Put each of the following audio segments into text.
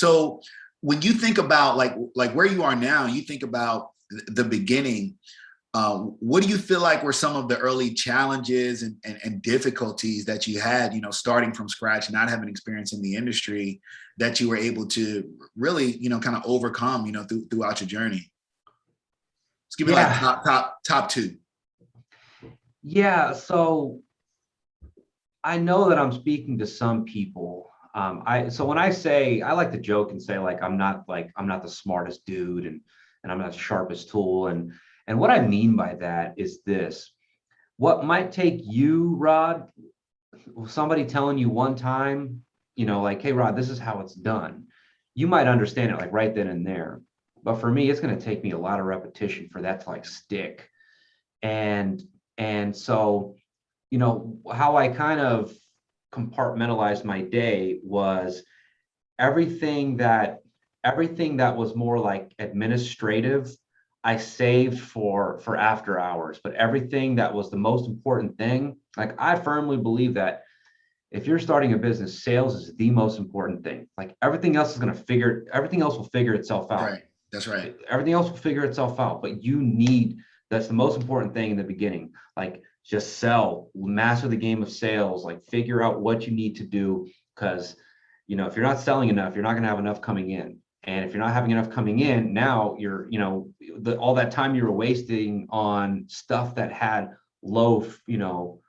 So when you think about like where you are now, you think about the beginning, what do you feel like were some of the early challenges and difficulties that you had, starting from scratch, not having experience in the industry, that you were able to really, kind of overcome, throughout your journey? Let's give me like top two. Yeah. So I know that I'm speaking to some people. So when I say, I like to joke and say like I'm not the smartest dude and I'm not the sharpest tool. And what I mean by that is this: what might take you, Rod, somebody telling you one time, like, hey, Rod, this is how it's done. You might understand it like right then and there. But for me, it's going to take me a lot of repetition for that to like stick. And so, how I kind of compartmentalized my day was everything that was more like administrative, I saved for after hours. But everything that was the most important thing, like I firmly believe that if you're starting a business, sales is the most important thing. Like everything else will figure itself out. Right. That's right. Everything else will figure itself out, but that's the most important thing in the beginning. Like just sell, master the game of sales, like figure out what you need to do. Because, if you're not selling enough, you're not going to have enough coming in. And if you're not having enough coming in, now you're, all that time you were wasting on stuff that had low, low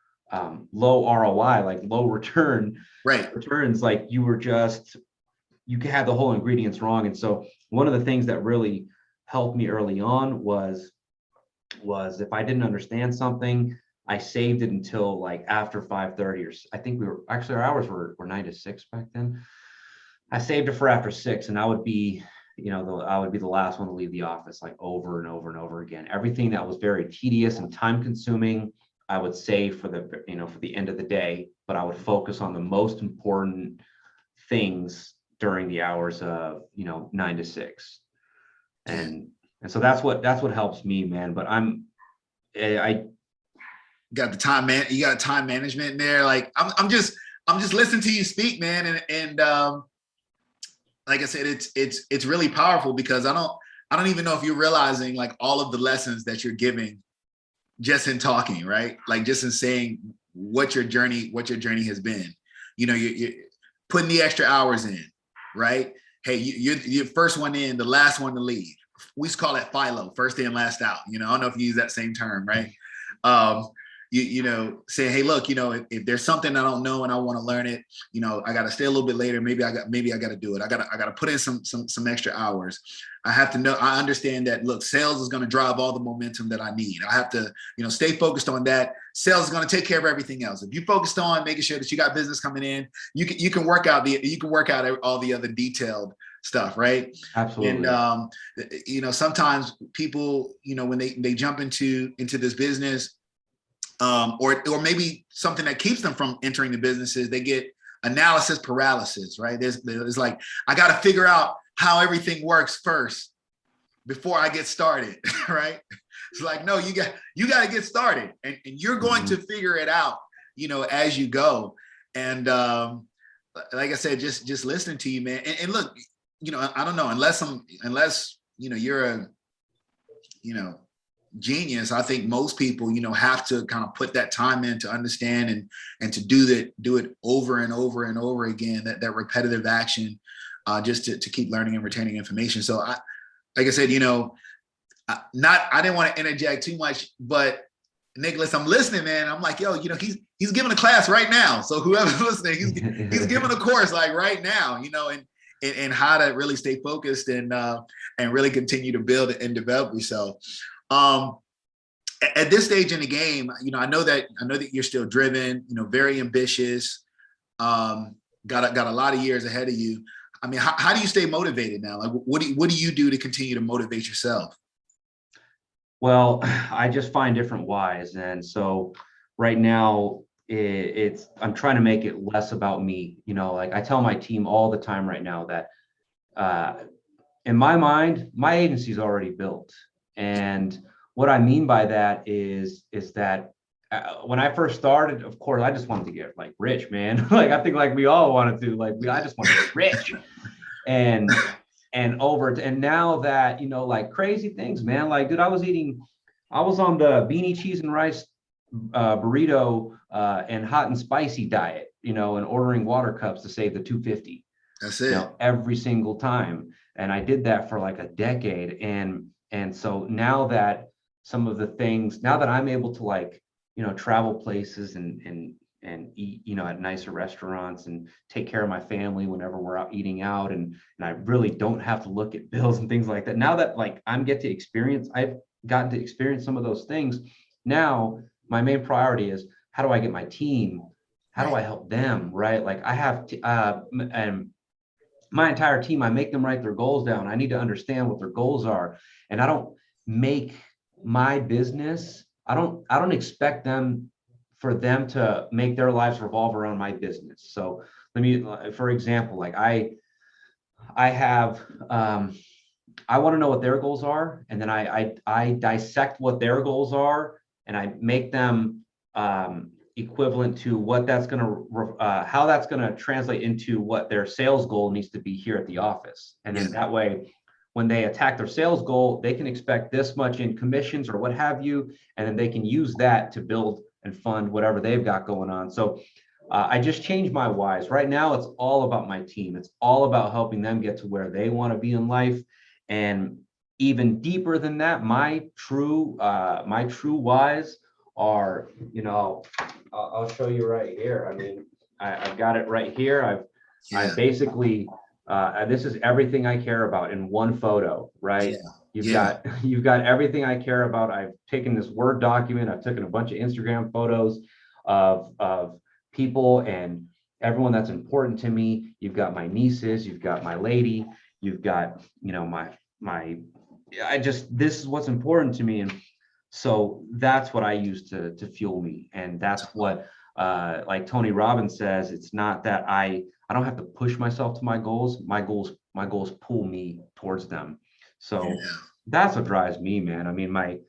ROI, like low returns, like you had the whole ingredients wrong. And so one of the things that really helped me early on was if I didn't understand something, I saved it until like after 5:30, or I think our hours were 9 to 6 back then. I saved it for after 6, and I would be the last one to leave the office, like over and over and over again. Everything that was very tedious and time consuming, I would save for the end of the day, but I would focus on the most important things during the hours of 9 to 6. And so that's what helps me, man. But I got the time, man. You got time management in there. Like I'm just listening to you speak, man. And like I said, it's really powerful, because I don't even know if you're realizing like all of the lessons that you're giving just in talking, right? Like just in saying what your journey has been. You're putting the extra hours in, right? Hey, you're the first one in, the last one to leave. We used to call that FILO, first in, last out. I don't know if you use that same term, right? Saying, hey, look, if there's something I don't know and I want to learn it, I got to stay a little bit later. Maybe I got to do it. I got to put in some extra hours. I have to know, I understand that, look, sales is going to drive all the momentum that I need. I have to, stay focused on that. Sales is going to take care of everything else. If you focused on making sure that you got business coming in, you can work out all the other detailed stuff, right? Absolutely. And sometimes people, when they jump into this business, or maybe something that keeps them from entering the businesses, they get analysis paralysis, right? There's like, I got to figure out how everything works first before I get started, right? It's like, no, you got to get started, and you're going to figure it out, as you go. And like I said, just listening to you, man. And look, I don't know, unless you're a, genius. I think most people, have to kind of put that time in to understand and to do it over and over and over again, that repetitive action, just to keep learning and retaining information. So like I said, I didn't want to interject too much, but Nicholas, I'm listening, man. I'm like, yo, he's giving a class right now. So whoever's listening, he's giving a course like right now, and how to really stay focused and really continue to build and develop yourself. At this stage in the game, I know that you're still driven, very ambitious, got a lot of years ahead of you. I mean, how do you stay motivated now? Like, what do you do to continue to motivate yourself? Well, I just find different whys. And so right now I'm trying to make it less about me. Like I tell my team all the time right now that in my mind, my agency's already built. And what I mean by that is that when I first started, of course, I just wanted to get like rich, man. Like I think like we all wanted to, I just wanted to get rich. and and now that, you know, like crazy things, man. Like, dude, I was on the beanie cheese and rice burrito and hot and spicy diet, you know, and ordering water cups to save the 250. That's You it. know, every single time. And I did that for like a decade. And so now that now that I'm able to, like, you know, travel places and eat, you know, at nicer restaurants and take care of my family whenever we're out eating out, and I really don't have to look at bills and things like that. Now that, like, I've gotten to experience some of those things. Now my main priority is, how do I get my team? How do I help them? Right? Like, I have and my entire team, I make them write their goals down. I need to understand what their goals are. And I don't make my business, I don't expect for them to make their lives revolve around my business. So for example, like I have, I want to know what their goals are. And then I dissect what their goals are, and I make them equivalent to what that's going to, how that's going to translate into what their sales goal needs to be here at the office. And then that way, when they attack their sales goal, they can expect this much in commissions or what have you, and then they can use that to build and fund whatever they've got going on. So I just changed my whys. Right now, it's all about my team. It's all about helping them get to where they want to be in life. And even deeper than that, my true whys are, you know, I'll show you right here. I mean, I've got it right here. I basically, this is everything I care about in one photo, right? You've got everything I care about. I've taken this Word document. I've taken a bunch of Instagram photos of people and everyone that's important to me. You've got my nieces, you've got my lady, you've got, you know, this is what's important to me. And so that's what I use to fuel me. And that's what, like Tony Robbins says, it's not that I don't have to push myself to my goals. My goals pull me towards them. So that's what drives me, man. I mean, my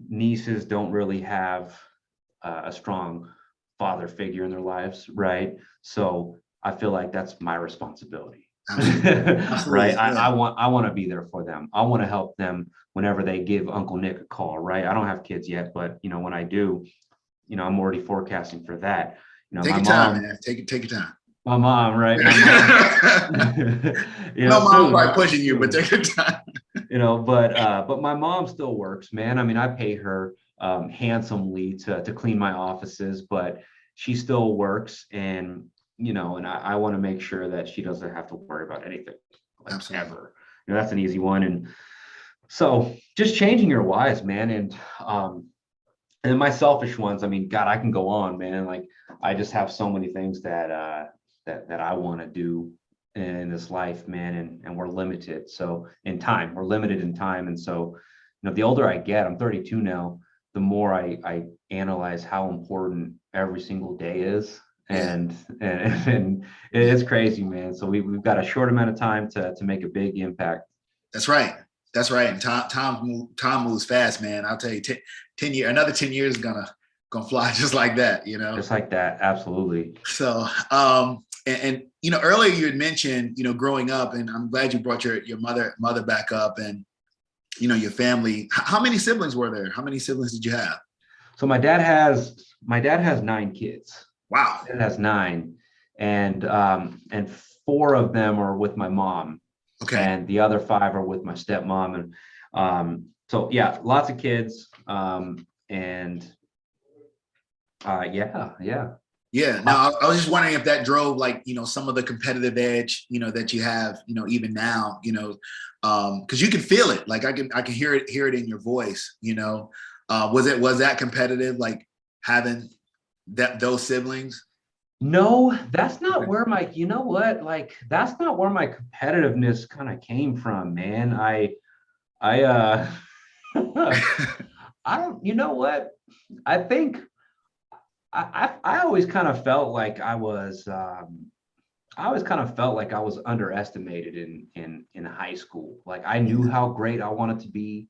nieces don't really have a strong father figure in their lives, right? So I feel like that's my responsibility. Right? I want to be there for them. I want to help them whenever they give Uncle Nick a call, right? I don't have kids yet, but, you know, when I do, you know, I'm already forecasting for that. You know, take your time, man. Take your time. My mom, right? My mom. You know, no mom's probably pushing you, but take your time. You know, but my mom still works, man. I mean, I pay her handsomely to clean my offices, but she still works. And, you know, and I want to make sure that she doesn't have to worry about anything, like, ever. You know, that's an easy one. And so just changing your whys, man. And my selfish ones, I mean, God, I can go on, man. Like, I just have so many things that I want to do in this life, man. And we're limited. So we're limited in time. And so, you know, the older I get, I'm 32 now, the more I analyze how important every single day is. And it's crazy, man. So we've got a short amount of time to make a big impact. That's right. And time moves fast, man. I'll tell you, 10 years, another 10 years is gonna fly just like that, you know. Just like that, absolutely. So, and you know, earlier you had mentioned, you know, growing up, and I'm glad you brought your mother back up, and, you know, your family. How many siblings were there? How many siblings did you have? So my dad has 9 kids. Wow. It has 9, and 4 of them are with my mom. Okay. And the other 5 are with my stepmom. And so yeah, lots of kids. Yeah. Now, I was just wondering if that drove, like, you know, some of the competitive edge, you know, that you have, you know, even now, you know, because you can feel it. Like, I can hear it in your voice, you know. Was that competitive, like having those siblings? No, that's not where you know what, like, that's not where my competitiveness kind of came from, man. I don't, you know what? I think I always kind of felt like I was underestimated in high school. Like, I knew how great I wanted to be,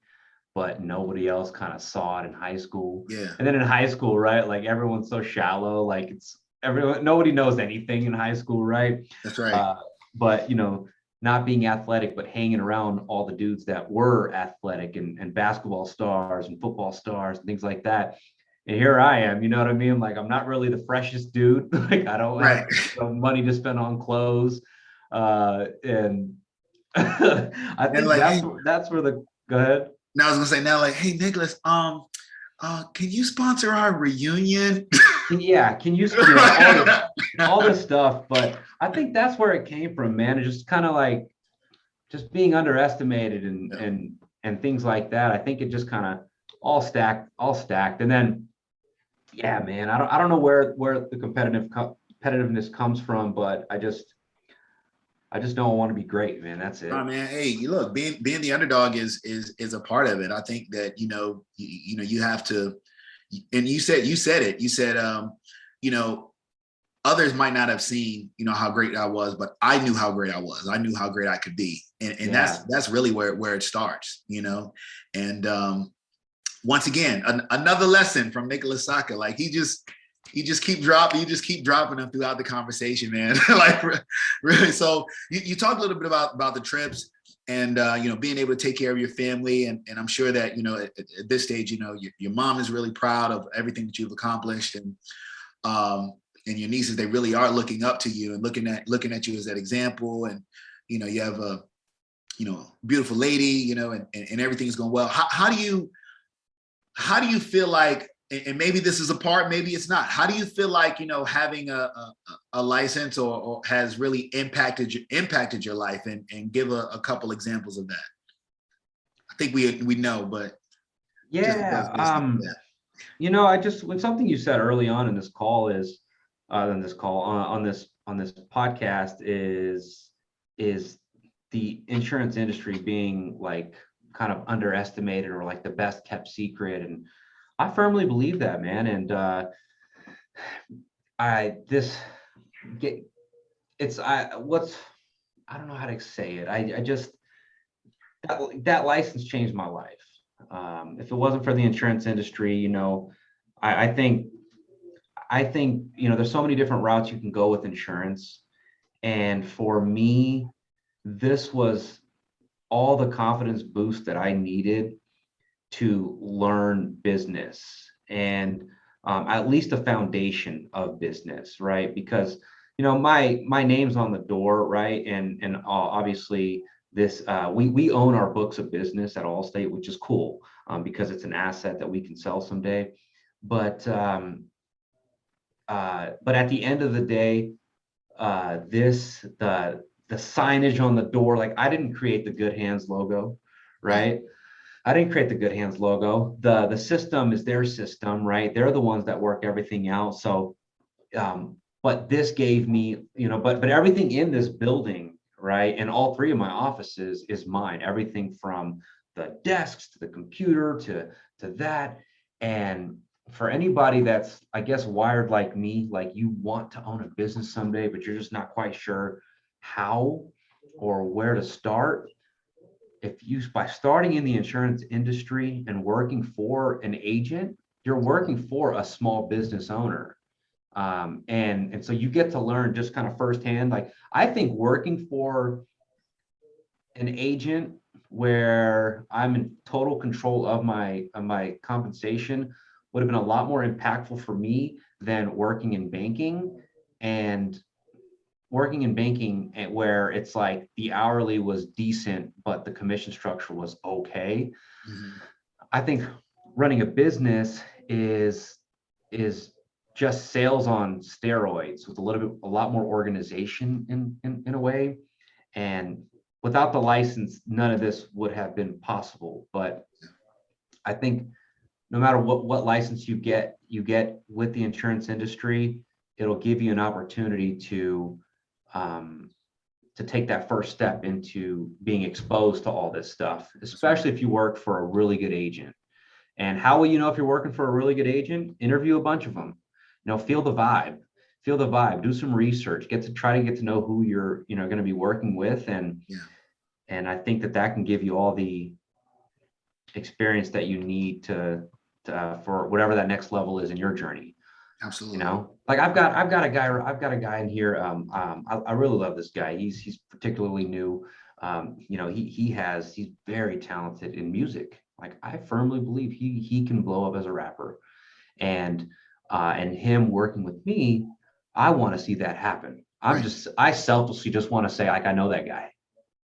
but nobody else kind of saw it in high school. Yeah. And then in high school, right? Like, everyone's so shallow. Like, nobody knows anything in high school, right? That's right. But, you know, not being athletic, but hanging around all the dudes that were athletic and basketball stars and football stars and things like that. And here I am, you know what I mean? Like, I'm not really the freshest dude. Like, I don't have, Right. money to spend on clothes. And I And think like, hey, that's where the, go ahead. now I was gonna say now, like, hey, Nicholas, can you sponsor our reunion? Yeah, can you, you know, all this stuff. But I think that's where it came from, man. It's just kind of like just being underestimated and things like that. I think it just kind of all stacked. And then, yeah, man, I don't know where the competitiveness comes from, but I just don't want to be great, man. That's it. Oh man, hey, you look, being the underdog is a part of it. I think that you have to, and you said it. You said you know, others might not have seen how great I was, but I knew how great I was. I knew how great I could be, and Yeah. that's really where it starts, And once again, another lesson from Nicholas Sakha. Like you just keep dropping them throughout the conversation, man. Like really. So you talked a little bit about the trips and being able to take care of your family, and I'm sure that at this stage, your mom is really proud of everything that you've accomplished, and your nieces, they really are looking up to you and looking at you as that example, and you have a beautiful lady, and everything's going well. How do you feel like, and maybe this is a part, maybe it's not. How do you feel like, having a license or has really impacted your life, and give a couple examples of that? I think we know, but Yeah. When something you said early on in this call is, on this podcast is the insurance industry being like kind of underestimated or like the best kept secret. And I firmly believe that, man. And I don't know how to say it. I just that license changed my life. If it wasn't for the insurance industry, I think there's so many different routes you can go with insurance. And for me, this was all the confidence boost that I needed to learn business, and at least a foundation of business, right? Because my name's on the door, right? And obviously this we own our books of business at Allstate, which is cool, because it's an asset that we can sell someday. But at the end of the day, the signage on the door, like I didn't create the Good Hands logo, right? I didn't create the Good Hands logo. The system is their system, right? They're the ones that work everything out. So, but this gave me, but everything in this building, right, and all three of my offices is mine. Everything from the desks to the computer to that. And for anybody that's, I guess, wired like me, like you want to own a business someday, but you're just not quite sure how or where to start. By starting in the insurance industry and working for an agent, you're working for a small business owner. And so you get to learn just kind of firsthand. Like I think working for an agent where I'm in total control of my compensation would have been a lot more impactful for me than working in banking. And working in banking where it's like the hourly was decent, but the commission structure was okay. Mm-hmm. I think running a business is just sales on steroids with a lot more organization in a way. And without the license, none of this would have been possible. But I think no matter what license you get with the insurance industry, it'll give you an opportunity to take that first step into being exposed to all this stuff, especially if you work for a really good agent. And how will you know if you're working for a really good agent? Interview a bunch of them. Feel the vibe, do some research, try to get to know who you're, going to be working with. And I think that can give you all the experience that you need to for whatever that next level is in your journey. Absolutely. You know, like I've got a guy in here. I really love this guy. He's particularly new. You know, he's very talented in music. Like I firmly believe he can blow up as a rapper, and him working with me, I want to see that happen. Right. I selfishly just want to say, like, I know that guy.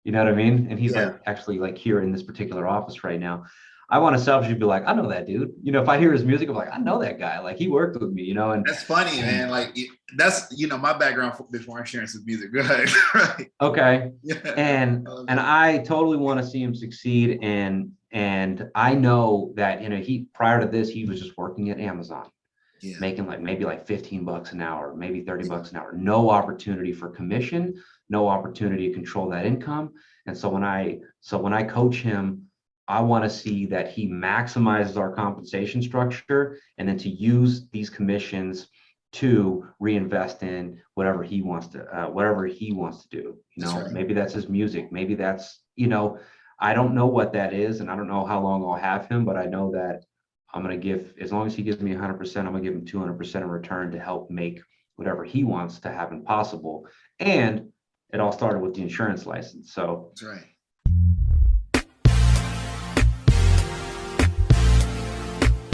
You know what I mean? And he's Yeah. like actually like here in this particular office right now. I want to selfishly be like, I know that dude. You know, if I hear his music, I'm like, I know that guy. Like he worked with me, you know, That's funny, and man. Like that's, you know, my background before insurance is music. Go ahead. Right. okay. Yeah. And I totally want to see him succeed. And I know that, you know, he prior to this, he was just working at Amazon, Yeah. making like maybe like $15 an hour, maybe $30 an hour, no opportunity for commission, no opportunity to control that income. And so when I coach him, I want to see that he maximizes our compensation structure and then to use these commissions to reinvest in whatever he wants to do. You That's know, right. maybe that's his music, maybe that's, you know, I don't know what that is, and I don't know how long I'll have him, but I know that I'm going to give, as long as he gives me 100%, I'm going to give him 200% in return to help make whatever he wants to happen possible. And it all started with the insurance license. So That's right.